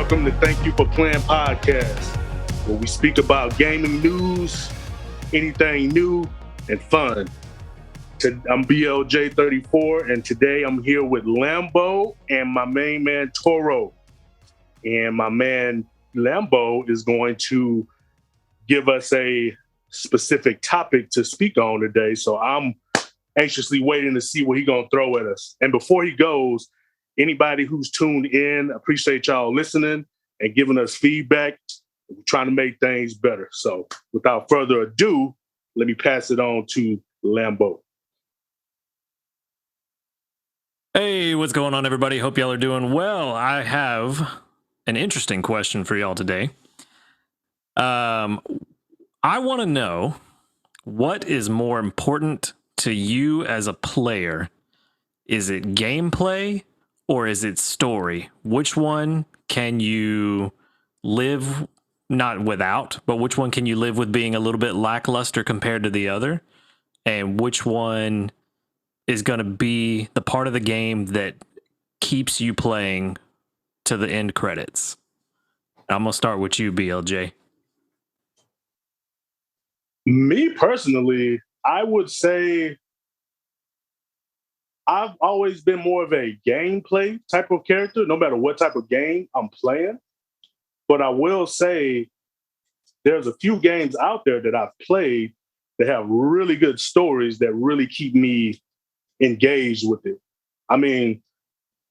welcome to Thank You for Playing podcast, where we speak about gaming news, anything new and fun. I'm BLJ34, and today I'm here with Lambo and my main man Toro. And my man Lambo is going to give us a specific topic to speak on today. So I'm anxiously waiting to see what he's going to throw at us. And before he goes, anybody who's tuned in, appreciate y'all listening and giving us feedback. We're trying to make things better. So without further ado, let me pass it on to Lambo. Hey, what's going on, everybody? Hope y'all are doing well. I have an interesting question for y'all today. I want to know, what is more important to you as a player? Is it gameplay or is it story? Which one can you live not without, but which one can you live with being a little bit lackluster compared to the other? And which one is going to be the part of the game that keeps you playing to the end credits? I'm going to start with you, BLJ. Me personally, I would say I've always been more of a gameplay type of character, no matter what type of game I'm playing. But I will say there's a few games out there that I've played that have really good stories that really keep me engaged with it. I mean,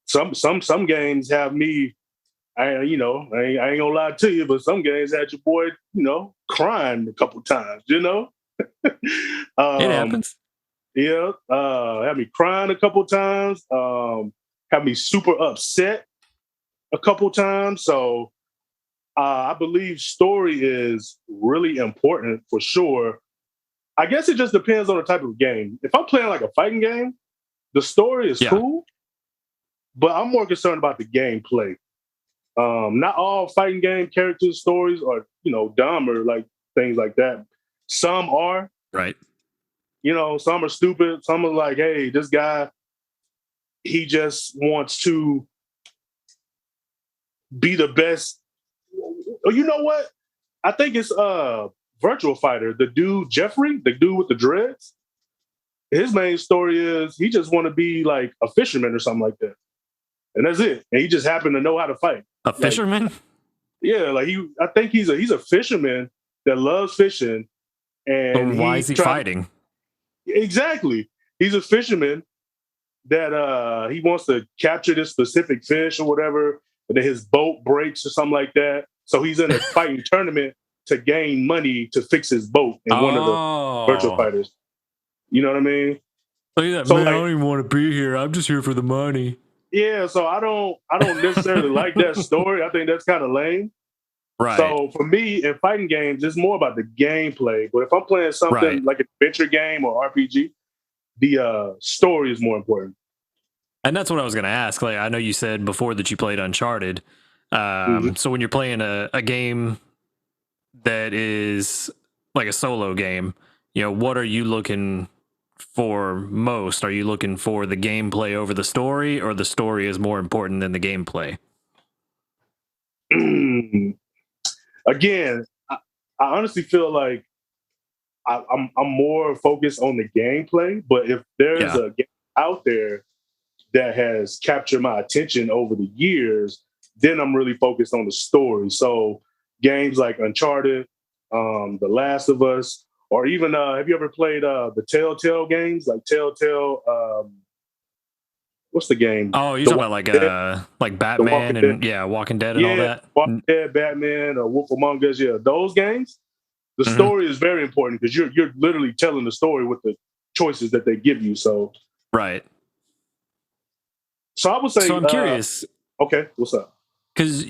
some games have me. I ain't gonna lie to you, but some games had your boy, crying a couple times. It happens. Yeah, had me crying a couple times. Had me super upset a couple times. So I believe story is really important for sure. I guess it just depends on the type of game. If I'm playing like a fighting game, the story is cool, but I'm more concerned about the gameplay. Not all fighting game characters' stories are, dumb or like things like that. Some are. Right. Some are stupid. Some are like, hey, this guy, he just wants to be the best. Oh, you know what? I think it's Virtual Fighter, the dude Jeffrey, the dude with the dreads. His main story is he just want to be like a fisherman or something like that, and that's it. And he just happened to know how to fight. A fisherman? Yeah, like I think he's a fisherman that loves fishing. And why is he fighting? Exactly, he's a fisherman that he wants to capture this specific fish or whatever, but then his boat breaks or something like that. So he's in a fighting tournament to gain money to fix his boat in one of the Virtual Fighters. You know what I mean? Look at that, man. I don't even want to be here. I'm just here for the money. Yeah, so I don't necessarily like that story. I think that's kind of lame. Right. So for me, in fighting games, it's more about the gameplay. But if I'm playing something like an adventure game or RPG, the story is more important. And that's what I was going to ask. Like, I know you said before that you played Uncharted. So when you're playing a game that is like a solo game, what are you looking for most? Are you looking for the gameplay over the story, or the story is more important than the gameplay? Again, I honestly feel like I'm more focused on the gameplay. But if there's a game out there that has captured my attention over the years, then I'm really focused on the story. So games like Uncharted, The Last of Us, or even have you ever played the Telltale games, like Telltale? What's the game? Oh, you're talking about like Batman and Walking Dead and all that? Walking Dead, Batman, or Wolf Among Us. Yeah, those games. The story is very important because you're literally telling the story with the choices that they give you. So right. So I would say. So I'm curious. Okay, what's up? Because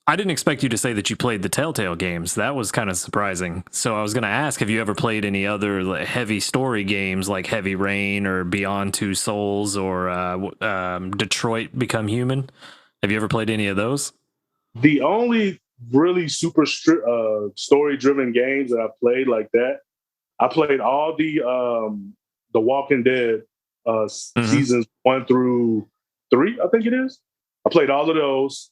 I didn't expect you to say that you played the Telltale games. That was kind of surprising. So I was going to ask, have you ever played any other heavy story games like Heavy Rain or Beyond Two Souls or Detroit Become Human? Have you ever played any of those? The only really super story-driven games that I played like that, I played all the Walking Dead seasons 1 through 3, I think it is. I played all of those.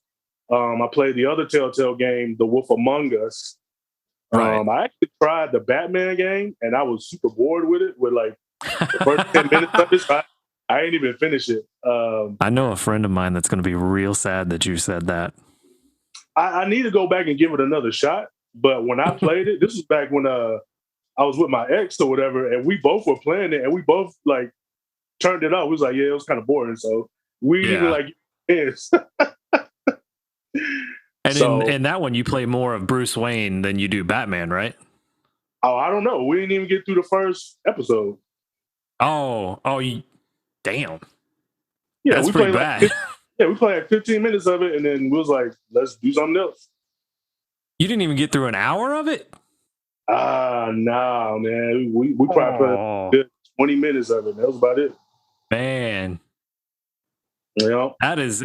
I played the other Telltale game, The Wolf Among Us. Right. I actually tried the Batman game, and I was super bored with it. With like the first 10 minutes of it, so I ain't even finished it. I know a friend of mine that's going to be real sad that you said that. I need to go back and give it another shot. But when I played it, this was back when I was with my ex or whatever, and we both were playing it, and we both like turned it off. We was like, yeah, it was kind of boring, so we didn't even like it. And so, in that one, you play more of Bruce Wayne than you do Batman, right? Oh, I don't know. We didn't even get through the first episode. Damn. Yeah, that's we pretty played bad. We played like 15 minutes of it, and then we was like, let's do something else. You didn't even get through an hour of it? Nah, man. We probably played 20 minutes of it. That was about it. Man. Yeah. That is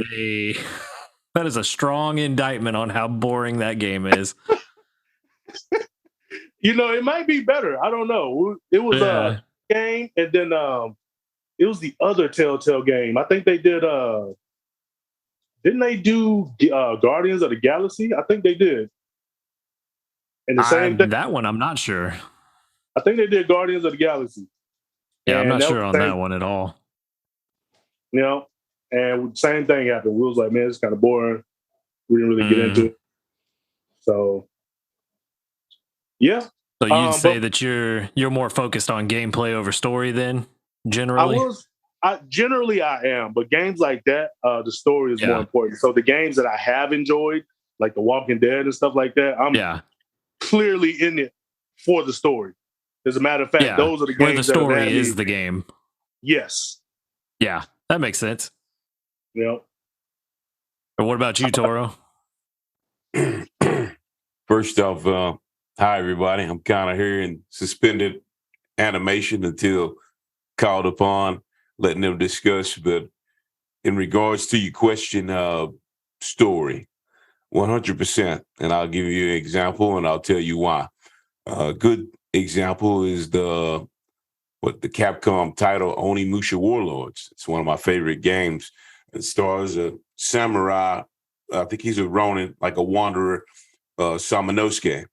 a strong indictment on how boring that game is. It might be better. I don't know. It was a game, and then it was the other Telltale game. I think they did didn't they do Guardians of the Galaxy? I think they did. And the same thing. That one, I'm not sure. I think they did Guardians of the Galaxy. Yeah, I'm not sure on that one at all. And same thing happened. We was like, man, it's kind of boring. We didn't really get into it. So, yeah. So you'd say that you're more focused on gameplay over story then, generally? Generally I am, but games like that, the story is more important. So the games that I have enjoyed, like The Walking Dead and stuff like that, I'm clearly in it for the story. As a matter of fact, those are the games where the story is the game. Yes. Yeah, that makes sense. Yep. But what about you, Toro? First off, hi everybody. I'm kind of here in suspended animation until called upon, letting them discuss. But in regards to your question, story, 100%. And I'll give you an example, and I'll tell you why. A good example is the Capcom title Onimusha Warlords. It's one of my favorite games. It stars a samurai. I think he's a Ronin, like a wanderer, Samanosuke.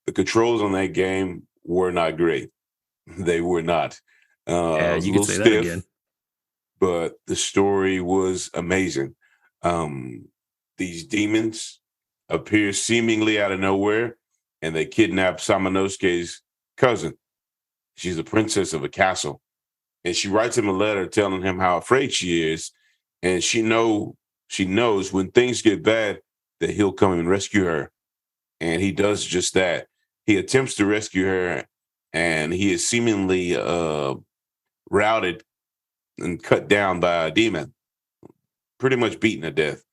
The controls on that game were not great. They were not. You could say that again. But the story was amazing. These demons appear seemingly out of nowhere, and they kidnap Samanosuke's cousin. She's a princess of a castle. And she writes him a letter telling him how afraid she is. And she knows when things get bad that he'll come and rescue her. And he does just that. He attempts to rescue her, and he is seemingly routed and cut down by a demon, pretty much beaten to death.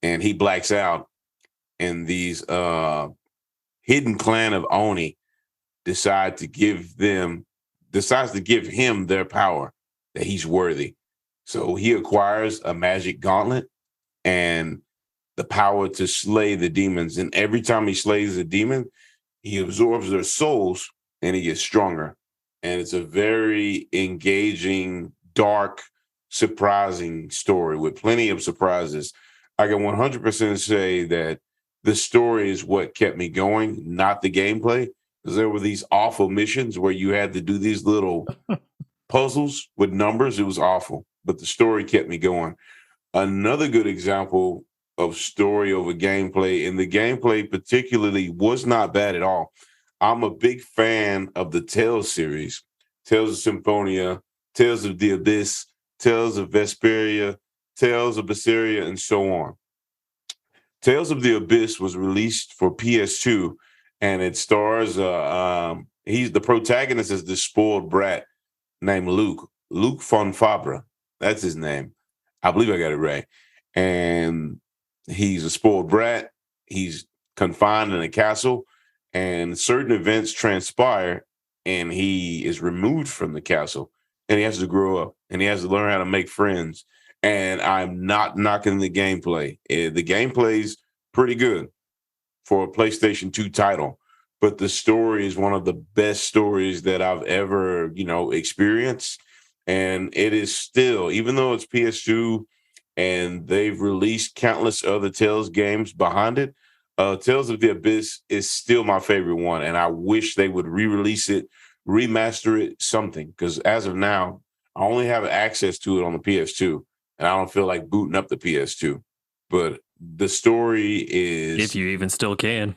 And he blacks out. And these hidden clan of Oni decides to give him their power, that he's worthy. So he acquires a magic gauntlet and the power to slay the demons. And every time he slays a demon, he absorbs their souls and he gets stronger. And it's a very engaging, dark, surprising story with plenty of surprises. I can 100% say that the story is what kept me going, not the gameplay. Because there were these awful missions where you had to do these little puzzles with numbers. It was awful, but the story kept me going. Another good example of story over gameplay, and the gameplay particularly was not bad at all. I'm a big fan of the Tales series, Tales of Symphonia, Tales of the Abyss, Tales of Vesperia, Tales of Berseria, and so on. Tales of the Abyss was released for PS2, and it stars he's the protagonist is this spoiled brat named Luke von Fabra. That's his name. I believe I got it right. And he's a spoiled brat. He's confined in a castle, and certain events transpire, and he is removed from the castle, and he has to grow up, and he has to learn how to make friends. And I'm not knocking the gameplay. The gameplay's pretty good for a PlayStation 2 title, but the story is one of the best stories that I've ever, experienced. And it is still, even though it's PS2, and they've released countless other Tales games behind it. Tales of the Abyss is still my favorite one, and I wish they would re-release it, remaster it, something. Because as of now, I only have access to it on the PS2, and I don't feel like booting up the PS2. But the story is, if you even still can.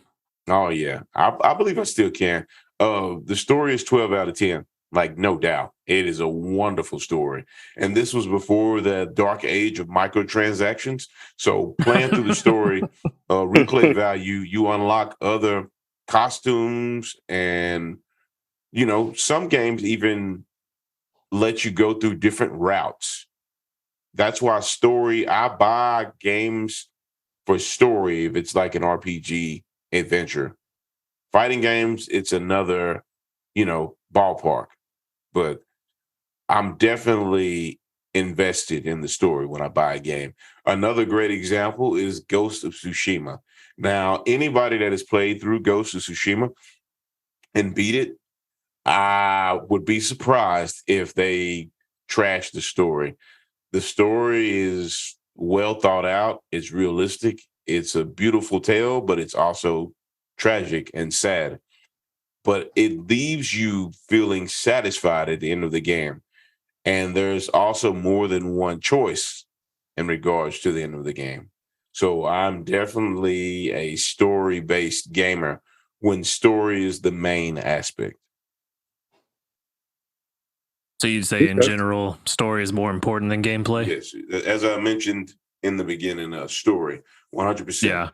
oh yeah, I believe I still can. The story is 12 out of 10, like no doubt. It is a wonderful story, and this was before the dark age of microtransactions. So playing through the story, replay value, you unlock other costumes, and some games even let you go through different routes. That's why I buy games for story if it's like an RPG adventure. Fighting games, it's another, ballpark. But I'm definitely invested in the story when I buy a game. Another great example is Ghost of Tsushima. Now, anybody that has played through Ghost of Tsushima and beat it, I would be surprised if they trash the story. The story is well thought out, it's realistic, it's a beautiful tale, but it's also tragic and sad. But it leaves you feeling satisfied at the end of the game. And there's also more than one choice in regards to the end of the game. So I'm definitely a story based gamer when story is the main aspect. So you'd say in general, story is more important than gameplay? Yes. As I mentioned in the beginning, story, 100%. Yeah.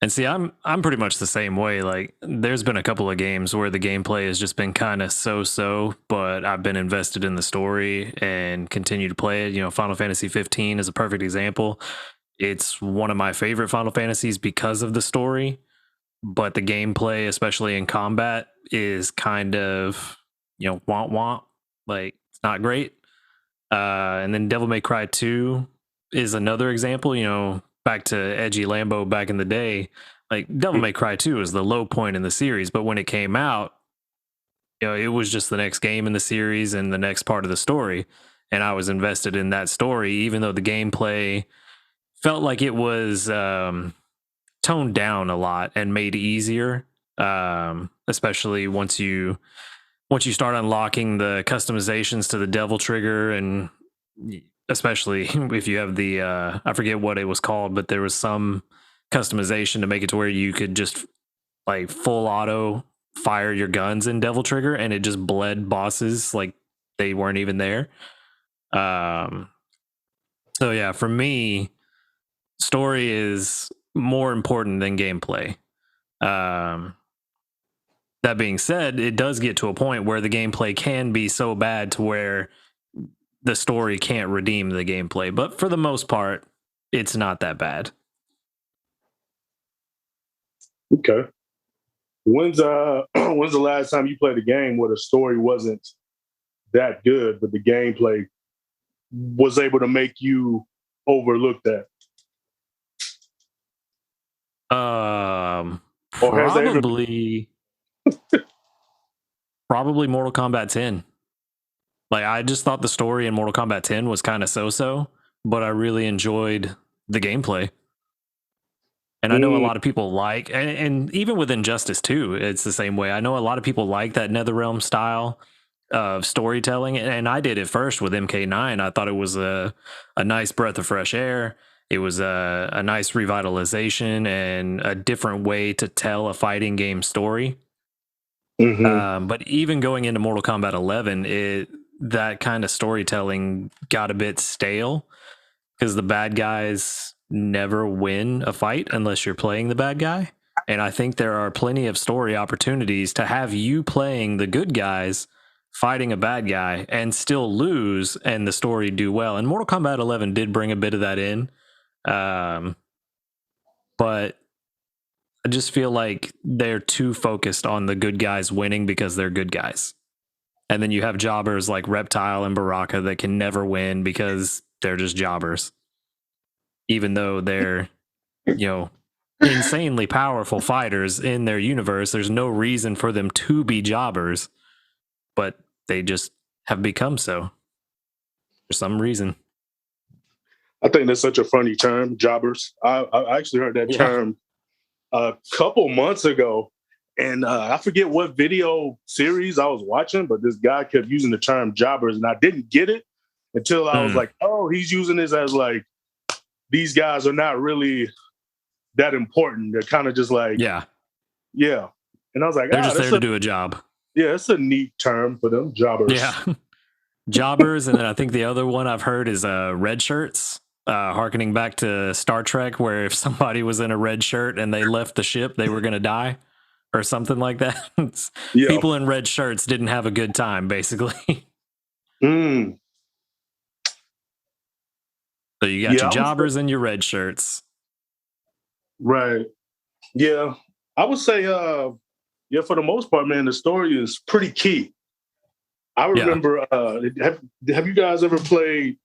And see, I'm pretty much the same way. Like, there's been a couple of games where the gameplay has just been kind of so-so, but I've been invested in the story and continue to play it. You know, Final Fantasy 15 is a perfect example. It's one of my favorite Final Fantasies because of the story, but the gameplay, especially in combat, is kind of, want. Like, it's not great. And then Devil May Cry 2 is another example, back to edgy Lambo back in the day. Like, Devil May Cry 2 is the low point in the series, but when it came out, it was just the next game in the series and the next part of the story. And I was invested in that story, even though the gameplay felt like it was toned down a lot and made easier. Especially once you start unlocking the customizations to the devil trigger, and especially if you have the I forget what it was called, but there was some customization to make it to where you could just like full auto fire your guns in devil trigger and it just bled bosses like they weren't even there. So yeah, for me, story is more important than gameplay. That being said, it does get to a point where the gameplay can be so bad to where the story can't redeem the gameplay. But for the most part, it's not that bad. Okay. When's when's the last time you played a game where the story wasn't that good, but the gameplay was able to make you overlook that? Or has there ever probably Mortal Kombat 10. Like, I just thought the story in Mortal Kombat 10 was kind of so-so, but I really enjoyed the gameplay. And I know a lot of people like, and even with Injustice 2, it's the same way. I know a lot of people like that NetherRealm style of storytelling, and I did it first with MK9. I thought it was a nice breath of fresh air. It was a nice revitalization and a different way to tell a fighting game story. But even going into Mortal Kombat 11, that kind of storytelling got a bit stale because the bad guys never win a fight unless you're playing the bad guy. And I think there are plenty of story opportunities to have you playing the good guys fighting a bad guy and still lose and the story do well. And Mortal Kombat 11 did bring a bit of that in. But I just feel like they're too focused on the good guys winning because they're good guys. And then you have jobbers like Reptile and Baraka that can never win because they're just jobbers. Even though they're, insanely powerful fighters in their universe, there's no reason for them to be jobbers, but they just have become so for some reason. I think that's such a funny term, jobbers. I actually heard that term a couple months ago, and I forget what video series I was watching, but this guy kept using the term jobbers, and I didn't get it until I was like, oh, he's using this as like, these guys are not really that important. They're kind of just like, yeah. And I was like, they're just there to do a job. Yeah, it's a neat term for them, jobbers. Yeah. Jobbers. And then I think the other one I've heard is red shirts, harkening back to Star Trek, where if somebody was in a red shirt and they left the ship, they were going to die or something like that. People in red shirts didn't have a good time, basically. So you got your jobbers and your red shirts. Right. Yeah. I would say, for the most part, man, the story is pretty key. I remember, have you guys ever played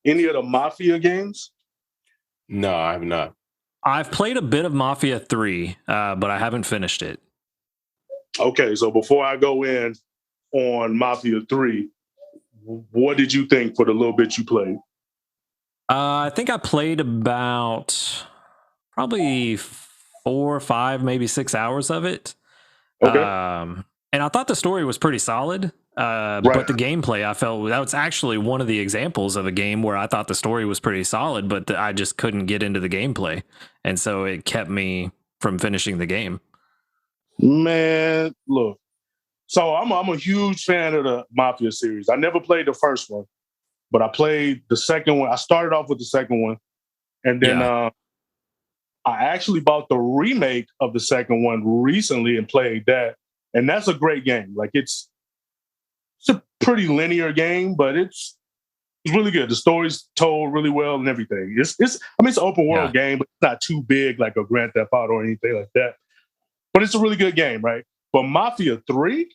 any of the Mafia games? No, I have not. I've played a bit of Mafia 3, but I haven't finished it. Okay, so before I go in on Mafia 3, what did you think for the little bit you played? I think I played about probably 4 or 5, maybe 6 hours of it. Okay. And I thought the story was pretty solid. But the gameplay, I felt that was actually one of the examples of a game where I thought the story was pretty solid, but I just couldn't get into the gameplay. And so it kept me from finishing the game. Man, look. So I'm a huge fan of the Mafia series. I never played the first one, but I played the second one. I started off with the second one. And then I actually bought the remake of the second one recently and played that. And that's a great game. Like it's a pretty linear game, but it's really good. The story's told really well and everything. It's an open world game, but it's not too big like a Grand Theft Auto or anything like that. But it's a really good game, right? But Mafia 3,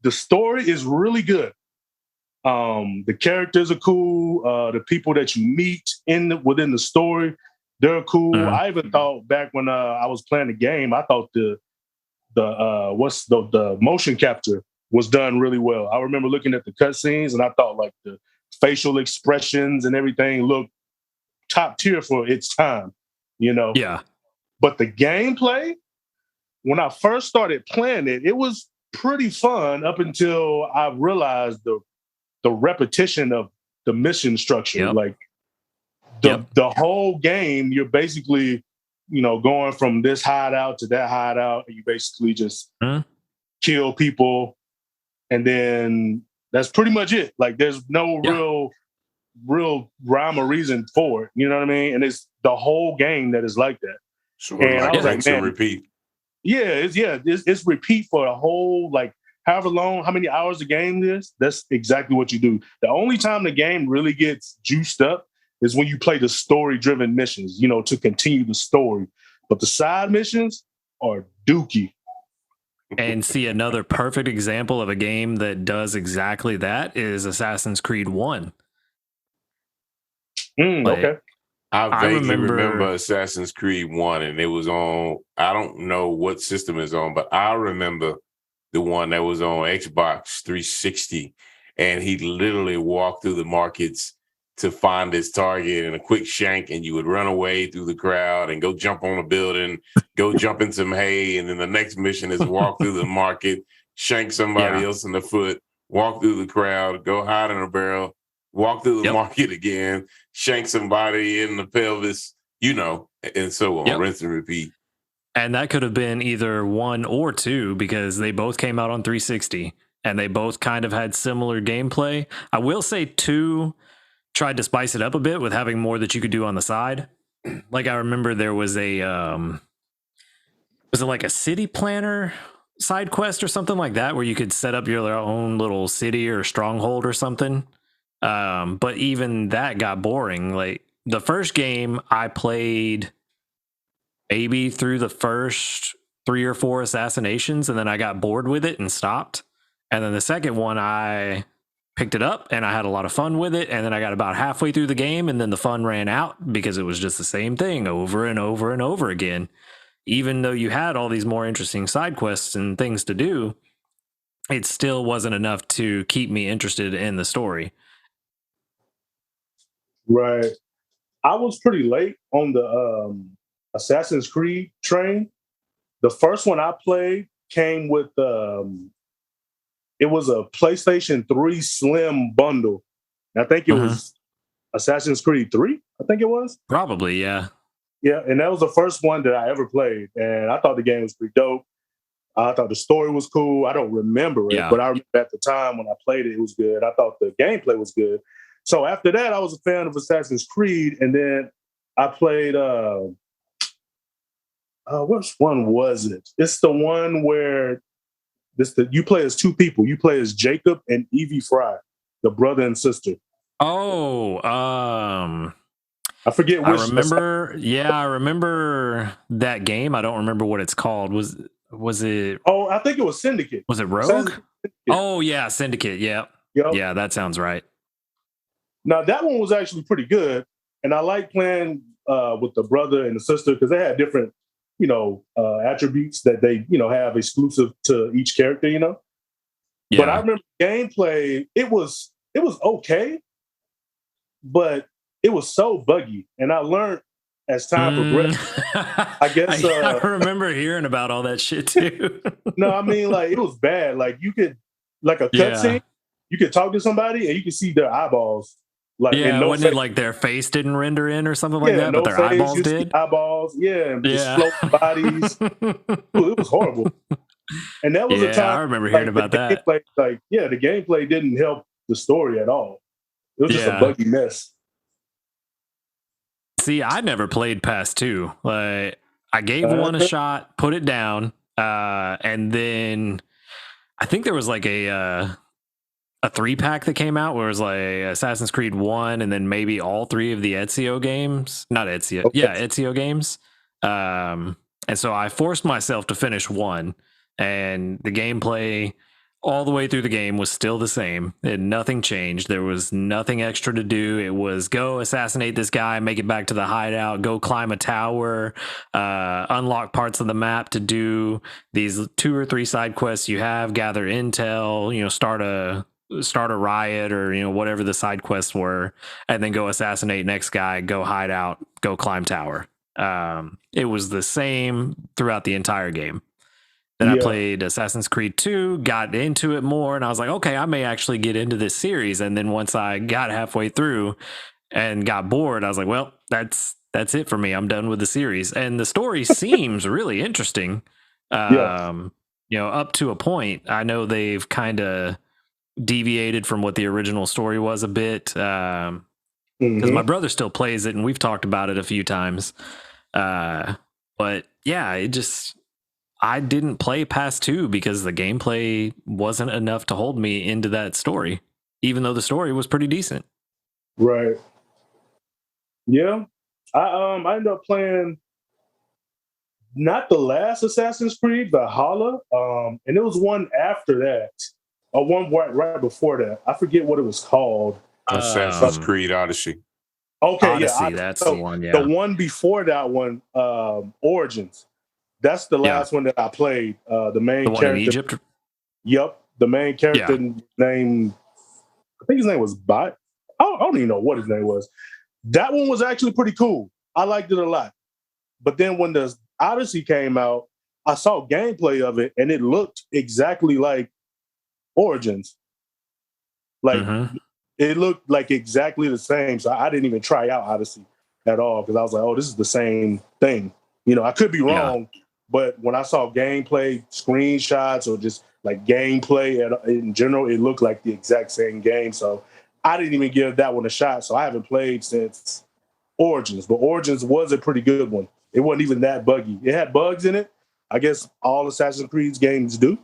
the story is really good. The characters are cool. The people that you meet within the story, they're cool. I even thought back when I was playing the game, I thought the motion capture was done really well. I remember looking at the cutscenes and I thought like the facial expressions and everything looked top tier for its time, you know? Yeah. But the gameplay, when I first started playing it, it was pretty fun up until I realized the repetition of the mission structure. Like the whole game, you're basically, going from this hideout to that hideout, and you basically just kill people. And then that's pretty much it. Like there's no real rhyme or reason for it. You know what I mean? And it's the whole game that is like that. So and like rinse and repeat. Yeah, it's repeat for a whole, like, however long, how many hours the game is. That's exactly what you do. The only time the game really gets juiced up is when you play the story-driven missions, to continue the story. But the side missions are dookie. And see, another perfect example of a game that does exactly that is Assassin's Creed 1. Okay. I vaguely remember Assassin's Creed 1, and it was on, I don't know what system it's on, but I remember the one that was on Xbox 360, and he literally walked through the markets to find his target in a quick shank, and you would run away through the crowd and go jump on a building, go jump in some hay, and then the next mission is walk through the market, shank somebody else in the foot, walk through the crowd, go hide in a barrel, walk through the market again, shank somebody in the pelvis, and so on, rinse and repeat. And that could have been either 1 or 2 because they both came out on 360 and they both kind of had similar gameplay. I will say 2 tried to spice it up a bit with having more that you could do on the side. Like I remember there was a was it like a city planner side quest or something like that where you could set up your own little city or stronghold or something. But even that got boring. Like the first game I played maybe through the first 3 or 4 assassinations, and then I got bored with it and stopped. And then the second one, I picked it up and I had a lot of fun with it. And then I got about halfway through the game and then the fun ran out because it was just the same thing over and over and over again. Even though you had all these more interesting side quests and things to do, it still wasn't enough to keep me interested in the story. Right. I was pretty late on the Assassin's Creed train. The first one I played came with it was a PlayStation 3 Slim bundle. I think it Mhm. was Assassin's Creed 3, I think it was. Probably, yeah. Yeah, and that was the first one that I ever played. And I thought the game was pretty dope. I thought the story was cool. I don't remember it, Yeah. but I remember at the time when I played it, it was good. I thought the gameplay was good. So after that, I was a fan of Assassin's Creed. And then I played, which one was it? It's the one where you play as two people. You play as Jacob and Evie Fry, the brother and sister. Oh, I forget I which. remember. Yeah, I remember that game. I don't remember what it's called. Was it? Oh, I think it was Syndicate. Was it Rogue? Syndicate. Oh yeah, Syndicate. Yeah, Yep. yeah, that sounds right. Now that one was actually pretty good, and I like playing with the brother and the sister because they had different, attributes that they have exclusive to each character. Yeah. But I remember gameplay. It was okay, but it was so buggy, and I learned as time progressed. I guess I remember hearing about all that shit too. no, I mean like it was bad. Like you could like a cutscene, you could talk to somebody and you could see their eyeballs. Like yeah, no wasn't face. it like their face didn't render in or something like that, no but their face, eyeballs you see did? eyeballs, and just floating bodies. It was horrible. And that was a time I remember hearing about that. Gameplay, the gameplay didn't help the story at all. It was just a buggy mess. See, I never played past 2. Like I gave one a shot, put it down, and then I think there was like a 3-pack that came out where it was like Assassin's Creed 1 and then maybe all 3 of the Ezio games. Not Ezio. Okay. Yeah, Ezio games. And so I forced myself to finish 1, and the gameplay all the way through the game was still the same. Nothing changed. There was nothing extra to do. It was go assassinate this guy, make it back to the hideout, go climb a tower, unlock parts of the map to do these 2 or 3 side quests you have, gather intel, start a riot or whatever the side quests were, and then go assassinate next guy, go hide out, go climb tower. It was the same throughout the entire game. Then I played Assassin's Creed 2, got into it more, and I was like, okay, I may actually get into this series. And then once I got halfway through and got bored, I was like, well, that's it for me. I'm done with the series. And the story seems really interesting. Up to a point. I know they've kind of deviated from what the original story was a bit, because my brother still plays it and we've talked about it a few times, but yeah, I didn't play past 2 because the gameplay wasn't enough to hold me into that story, even though the story was pretty decent. Right. Yeah. I ended up playing not the last Assassin's Creed, Valhalla, and it was one after that. One right before that. I forget what it was called. Assassin's Creed Odyssey. Okay, Odyssey, that's the one. Yeah, the one before that one, Origins. That's the last one that I played. The main character in Egypt. Yep, the main character name. I think his name was Bot. I don't even know what his name was. That one was actually pretty cool. I liked it a lot. But then when the Odyssey came out, I saw gameplay of it, and it looked exactly like Origins. Like it looked like exactly the same. So I didn't even try out Odyssey at all because I was like, oh, this is the same thing. I could be wrong, but when I saw gameplay, screenshots, or just like gameplay in general, it looked like the exact same game. So I didn't even give that one a shot. So I haven't played since Origins, but Origins was a pretty good one. It wasn't even that buggy. It had bugs in it. I guess all Assassin's Creed games do,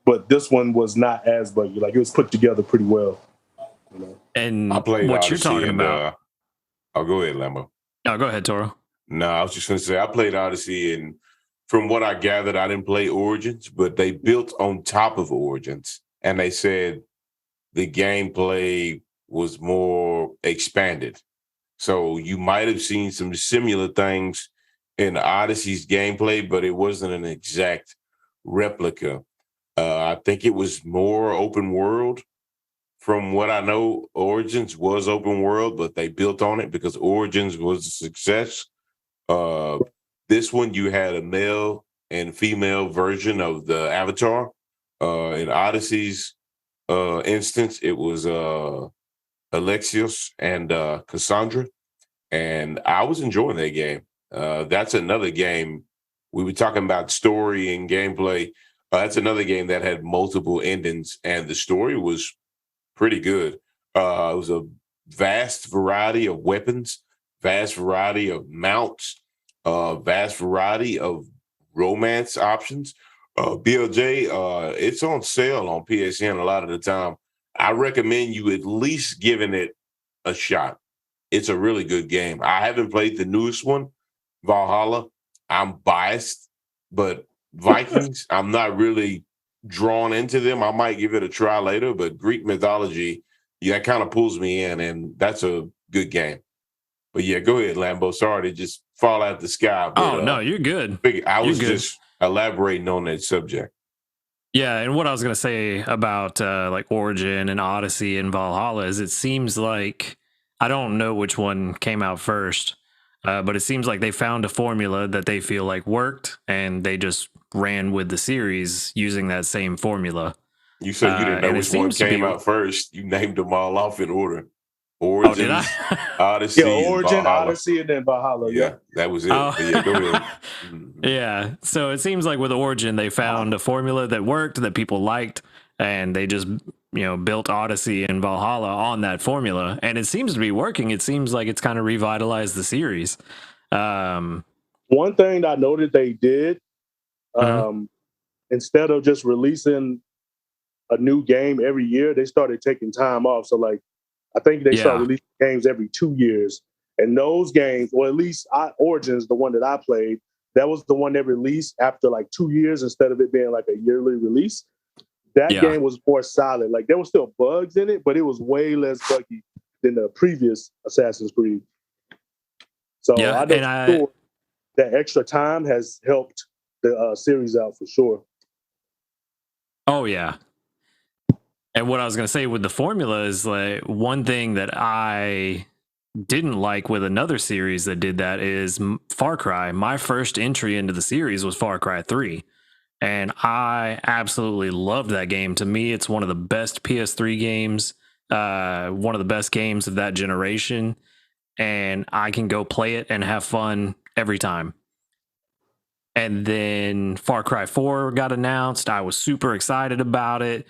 but this one was not as buggy. Like it was put together pretty well. And I played what Odyssey you're talking about? I'll go ahead, Lambo. No, go ahead, Toro. No, I was just going to say I played Odyssey, and from what I gathered, I didn't play Origins, but they built on top of Origins, and they said the gameplay was more expanded. So you might have seen some similar things in Odyssey's gameplay, but it wasn't an exact replica. I think it was more open world from what I know, Origins was open world, but they built on it because Origins was a success. This one, you had a male and female version of the Avatar. In Odyssey's instance, it was Alexios and Cassandra, and I was enjoying that game. That's another game. We were talking about story and gameplay. That's another game that had multiple endings, and the story was pretty good. It was a vast variety of weapons, vast variety of mounts, vast variety of romance options. BLJ, it's on sale on PSN a lot of the time. I recommend you at least giving it a shot. It's a really good game. I haven't played the newest one, Valhalla. I'm biased, but Vikings, I'm not really drawn into them. I might give it a try later, but Greek mythology, yeah, that kind of pulls me in, and that's a good game. But yeah, go ahead, Lambo. Sorry to just fall out the sky, but Oh no, you're good. I You're was good. just elaborating on that subject. Yeah, and what I was gonna say about like Origin and Odyssey and Valhalla is it seems like I don't know which one came out first, but it seems like they found a formula that they feel like worked, and they just ran with the series using that same formula. You said you didn't know And it which one seems to be. came out first. You named them all off in order. Oh, did I? Origins, Yeah, Odyssey, and Origin, Valhalla. Odyssey, and then Valhalla. Yeah, Yep. that was it. Oh. But yeah, go ahead. Mhm. Yeah. So it seems like with Origin, they found a formula that worked, that people liked, and they just, built Odyssey and Valhalla on that formula. And it seems to be working. It seems like it's kind of revitalized the series. One thing I noted they did, instead of just releasing a new game every year, they started taking time off. So, like, I think they start releasing games every 2 years. And those games, or at least Origins, the one that I played, that was the one they released after like 2 years instead of it being like a yearly release. That game was more solid. Like, there were still bugs in it, but it was way less buggy than the previous Assassin's Creed. So I know that extra time has helped the series out for sure. Oh, yeah. And what I was going to say with the formula is like one thing that I didn't like with another series that did that is Far Cry. My first entry into the series was Far Cry 3. And I absolutely loved that game. To me, it's one of the best PS3 games, one of the best games of that generation. And I can go play it and have fun every time. And then Far Cry 4 got announced. I was super excited about it.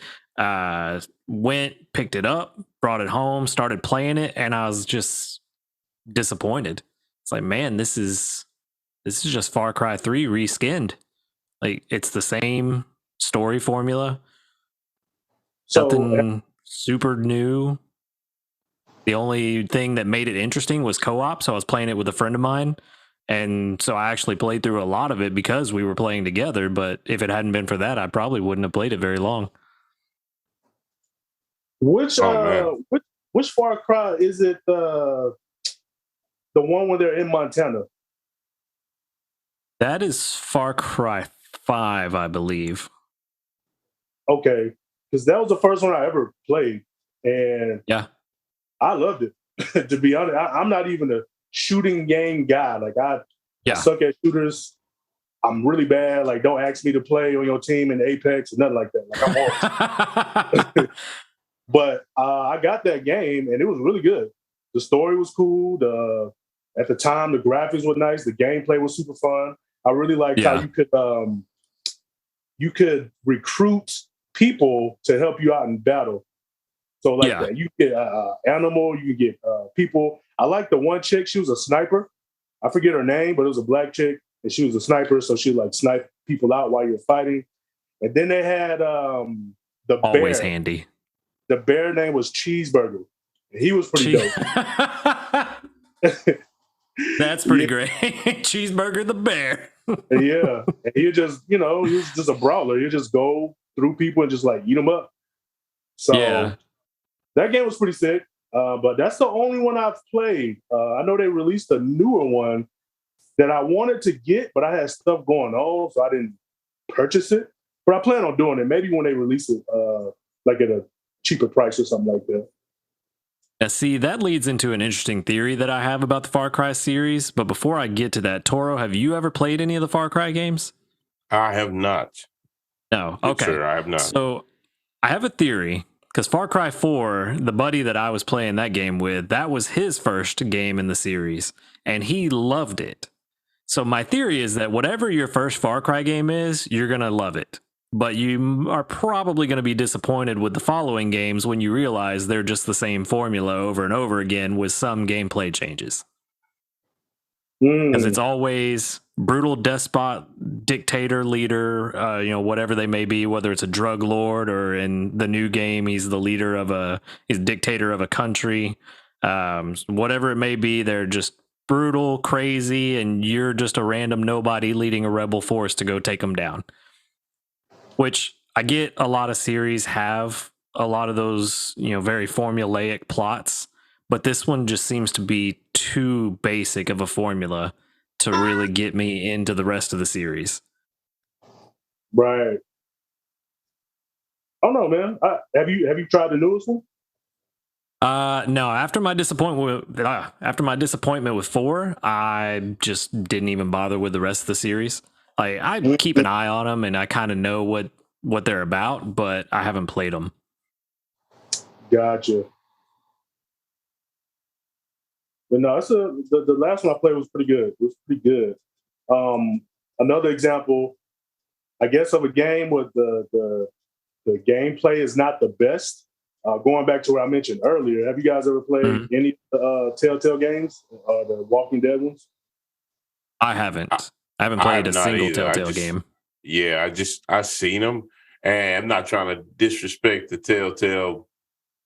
Went, picked it up, brought it home, started playing it, and I was just disappointed. It's like, man, this is just Far Cry 3 reskinned. Like, it's the same story formula. So, nothing super new. The only thing that made it interesting was co-op. So I was playing it with a friend of mine. And so I actually played through a lot of it because we were playing together. But if it hadn't been for that, I probably wouldn't have played it very long. Which Far Cry is it? The one where they're in Montana. That is Far Cry 5, I believe. Okay, because that was the first one I ever played, and yeah, I loved it. To be honest, I'm not even a shooting game guy. Like I suck at shooters. I'm really bad. Like, don't ask me to play on your team in Apex or nothing like that. Like, I'm horrible. But I got that game, and it was really good. The story was cool. At the time, the graphics were nice. The gameplay was super fun. I really liked how you could recruit people to help you out in battle. So like that, you get animal, you get people. I like the one chick. She was a sniper. I forget her name, but it was a black chick, and she was a sniper. So she like snipe people out while you're fighting. And then they had the always bear. handy. The bear name was Cheeseburger. He was pretty dope. That's pretty great. Cheeseburger the bear. Yeah. And he just, he was just a brawler. He'd just go through people and just like eat them up. So that game was pretty sick. But that's the only one I've played. I know they released a newer one that I wanted to get, but I had stuff going on, so I didn't purchase it. But I plan on doing it. Maybe when they release it, like at a cheaper price or something like that. Now, see, that leads into an interesting theory that I have about the Far Cry series. But before I get to that, Toro, have you ever played any of the Far Cry games? I have not. No. Good Okay. sir, I have not. So I have a theory because Far Cry 4, the buddy that I was playing that game with, that was his first game in the series, and he loved it. So my theory is that whatever your first Far Cry game is, you're going to love it. But you are probably going to be disappointed with the following games when you realize they're just the same formula over and over again with some gameplay changes. Because it's always brutal despot, dictator, leader, whatever they may be, whether it's a drug lord or in the new game, he's the leader of he's dictator of a country. Whatever it may be, they're just brutal, crazy, and you're just a random nobody leading a rebel force to go take them down. Which I get a lot of series have a lot of those, very formulaic plots, but this one just seems to be too basic of a formula to really get me into the rest of the series. Right. I don't know, man. Have you tried the newest one? No. After my disappointment with 4, I just didn't even bother with the rest of the series. Like, I keep an eye on them, and I kind of know what they're about, but I haven't played them. Gotcha. But no, the last one I played was pretty good. It was pretty good. Another example, I guess, of a game where the gameplay is not the best. Going back to what I mentioned earlier, have you guys ever played any Telltale games, the Walking Dead ones? I haven't. I haven't played a single either. Telltale game. Yeah, I seen them, and I'm not trying to disrespect the Telltale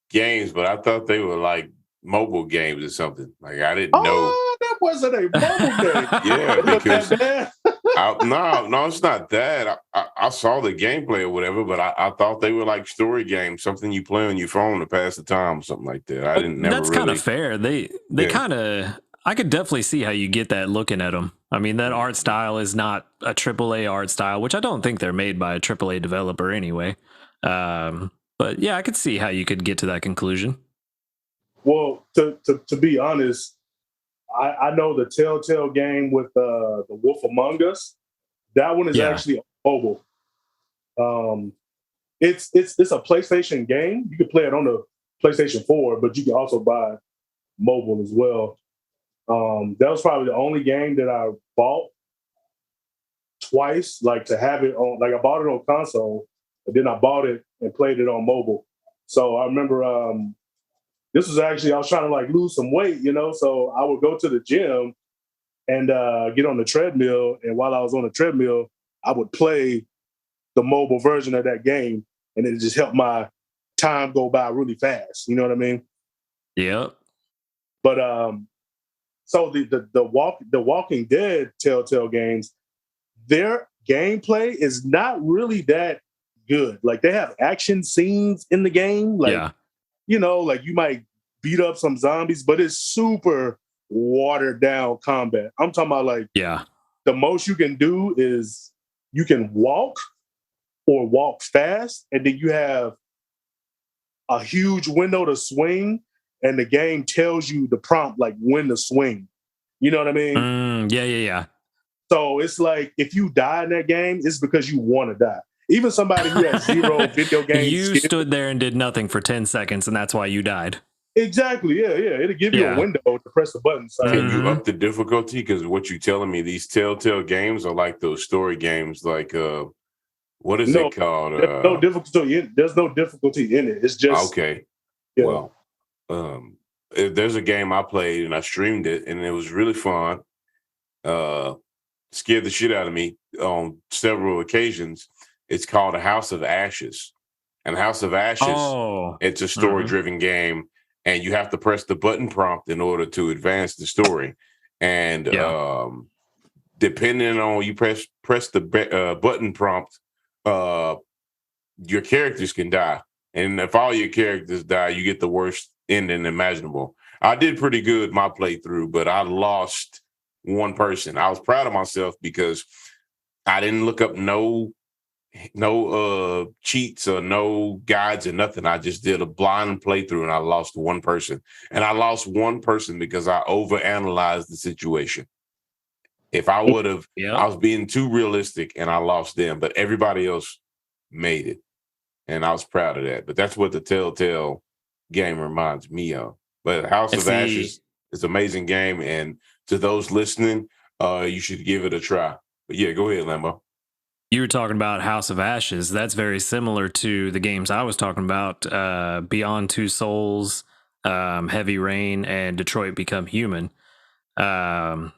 games, but I thought they were like mobile games or something. Like, I didn't know. That wasn't a mobile game. Yeah, because that no, it's not that. I saw the gameplay or whatever, but I thought they were like story games, something you play on your phone to pass the time or something like that. I didn't never. That's really... kind of fair. They kind of. I could definitely see how you get that looking at them. I mean, that art style is not a AAA art style, which I don't think they're made by a AAA developer anyway. But yeah, I could see how you could get to that conclusion. Well, to be honest, I know the Telltale game with the Wolf Among Us. That one is actually mobile. It's a PlayStation game. You can play it on the PlayStation 4, but you can also buy mobile as well. That was probably the only game that I bought twice, like to have it on. Like, I bought it on console, and then I bought it and played it on mobile. So I remember this was actually, I was trying to like lose some weight, so I would go to the gym and get on the treadmill. And while I was on the treadmill, I would play the mobile version of that game, and it just helped my time go by really fast. You know what I mean? Yep. But so the Walking Dead Telltale games, their gameplay is not really that good. Like, they have action scenes in the game, like like you might beat up some zombies, but it's super watered down combat. I'm talking about like the most you can do is you can walk or walk fast, and then you have a huge window to swing, and the game tells you the prompt like when to swing. You know what I mean? Yeah. So it's like, if you die in that game, it's because you want to die. Even somebody who has zero video game you skill, stood there and did nothing for 10 seconds, and that's why you died. Exactly. Yeah. It'll give you a window to press the button. So. Can you up the difficulty? Because what you're telling me, these Telltale games are like those story games. Like, what is it called? There's no difficulty in it. It's just okay. Yeah. Well, there's a game I played and I streamed it, and it was really fun. Scared the shit out of me on several occasions. It's called A House of Ashes. And House of Ashes, it's a story-driven game, and you have to press the button prompt in order to advance the story. And depending on you press the button prompt, your characters can die. And if all your characters die, you get the worst ending imaginable. I did pretty good my playthrough, but I lost one person. I was proud of myself because I didn't look up no no cheats or no guides or nothing. I just did a blind playthrough and I lost one person. And I lost one person because I overanalyzed the situation. If I would have, I was being too realistic and I lost them, but everybody else made it. And I was proud of that. But that's what the Telltale game reminds me of. But House of Ashes is an amazing game. And to those listening, you should give it a try. But yeah, go ahead, Lambo. You were talking about House of Ashes. That's very similar to the games I was talking about, Beyond Two Souls, Heavy Rain, and Detroit Become Human. That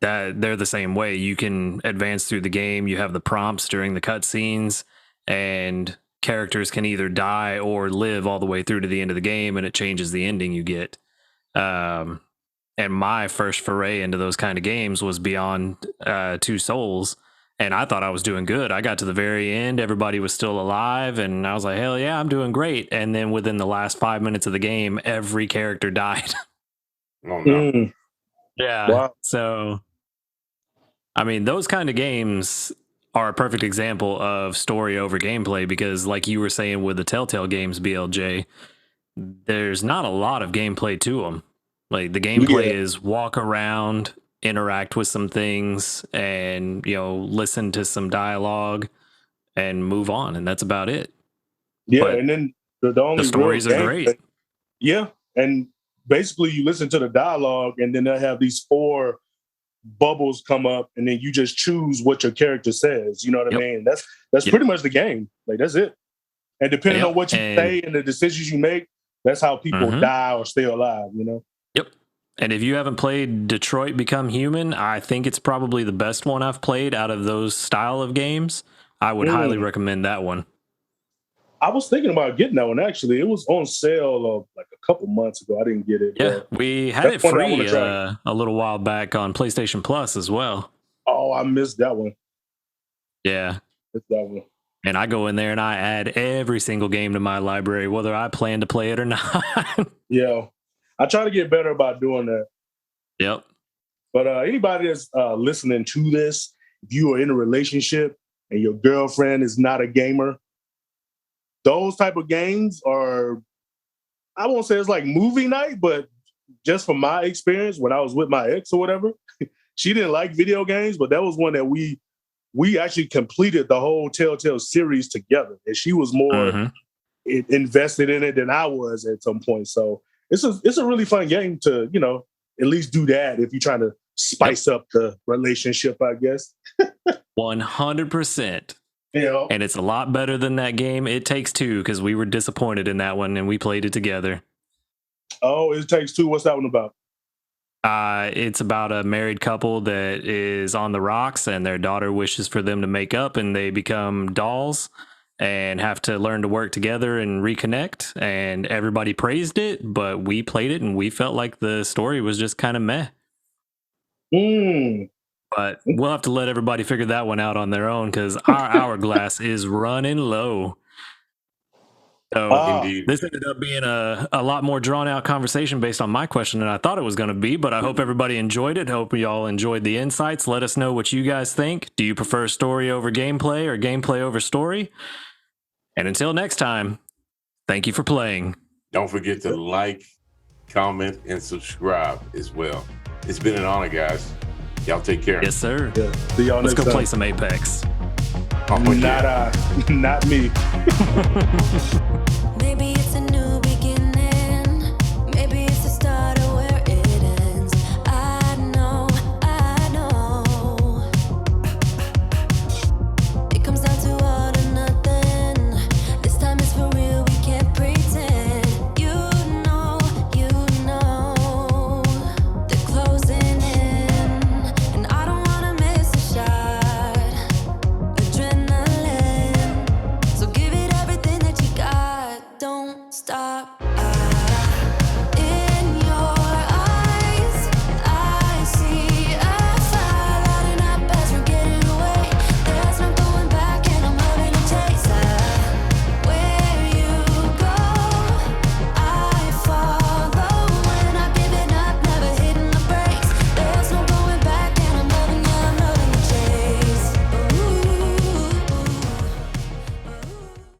they're the same way. You can advance through the game. You have the prompts during the cutscenes, and characters can either die or live all the way through to the end of the game, and it changes the ending you get. And my first foray into those kind of games was Beyond Two Souls, and I thought I was doing good. I got to the very end, everybody was still alive, and I was like, hell yeah, I'm doing great. And then within the last 5 minutes of the game, every character died. Oh no. Yeah. Wow. So I mean, those kind of games are a perfect example of story over gameplay because, like you were saying with the Telltale games, BLJ, there's not a lot of gameplay to them. Like, the gameplay is walk around, interact with some things, and, listen to some dialogue and move on. And that's about it. Yeah, but and then the only the stories are great. Yeah, and basically you listen to the dialogue, and then they'll have these 4 bubbles come up, and then you just choose what your character says. You know what I mean? That's pretty much the game. Like, that's it. And depending on what you say and the decisions you make, that's how people die or stay alive. Yep. And if you haven't played Detroit Become Human, I think it's probably the best one I've played out of those style of games. I would highly recommend that one. I was thinking about getting that one, actually. It was on sale like a couple months ago. I didn't get it. Yeah, we had it free a little while back on PlayStation Plus as well. Oh, I missed that one. Yeah. Missed that one. And I go in there and I add every single game to my library, whether I plan to play it or not. Yeah. I try to get better about doing that. Yep. But anybody that's listening to this, if you are in a relationship and your girlfriend is not a gamer, those type of games are, I won't say it's like movie night, but just from my experience, when I was with my ex or whatever, she didn't like video games, but that was one that we actually completed the whole Telltale series together. And she was more invested in it than I was at some point. So it's a really fun game to, at least do that if you're trying to spice up the relationship, I guess. 100%. Yeah. And it's a lot better than that game It Takes Two, because we were disappointed in that one and we played it together. Oh, It Takes Two. What's that one about? It's about a married couple that is on the rocks and their daughter wishes for them to make up and they become dolls and have to learn to work together and reconnect. And everybody praised it, but we played it and we felt like the story was just kind of meh. But we'll have to let everybody figure that one out on their own because our hourglass is running low. So this ended up being a lot more drawn out conversation based on my question than I thought it was going to be, but I hope everybody enjoyed it. Hope y'all enjoyed the insights. Let us know what you guys think. Do you prefer story over gameplay or gameplay over story? And until next time, thank you for playing. Don't forget to like, comment, and subscribe as well. It's been an honor, guys. Y'all take care. Yes, sir. Yeah. See y'all Let's next go time. play some Apex. Oh, Not me.